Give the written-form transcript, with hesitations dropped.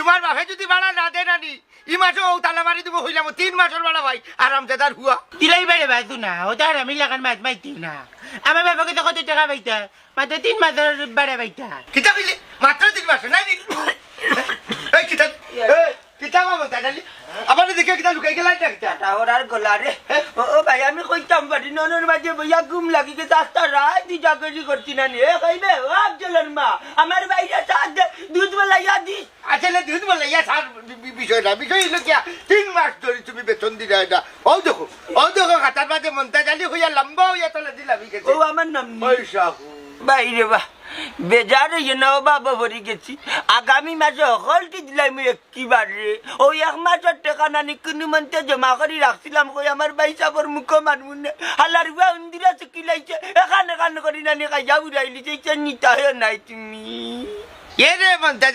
তোমার বাপে যদি ভাড়া না দেয় নানি ই মাসও তালা মারি দিব হইলাম 3 মাসের ভাড়া ভাই আরামদাদার হুয়া দিলাই বাইরে বাজু না ও তার আমি লাগান মাছ মাইতি না আমার বাবাকে তো কত টাকা পাইতা মাত্র 3 মাসের বাড়া পাইতা কিতা কইলে মাত্র 3 মাস নাই এই কিতা কিতা বাবা দাদালি আমার দেখে কিতা লুকাই গেলাই না কিতা ওরার গলা রে ও ভাই আমি কইতাম বাড়ি ননের মাঝে বইয়া ঘুম লাগি গে রাস্তা রাত দি জাগরি করতি না নি এ কইবে ও আফজলের মা আমার বাইরে চাঁদ দুধ বলাইয়া দি আসলে দুধ বলে ইয়া স্যার বিষয় হলো কি 3 মাস ধরে তুমি বেতন দিলা না ও দেখো কাতার বাদে মনটা জানি হইয়া লম্বা হইয়া তলে দিলাম ও আমার নাম পয়সা বাইরে বাহ বেজার হইয়া না বাবা ভরি গেছি আগামী মাসে হলটি দিলাই মুই একেবারে ওই 1 মাসের টাকা নানি কোনো মন্তে জমা করি রাখছিলাম কই আমার ভাই সাবর মুখ মানবুন না হালার বা উন্দিরা চকিলাইছে এখানে কান করি নানি কাইয়া উড়াইলি যে নিতা হয় নাই তুমি এ রে মনটা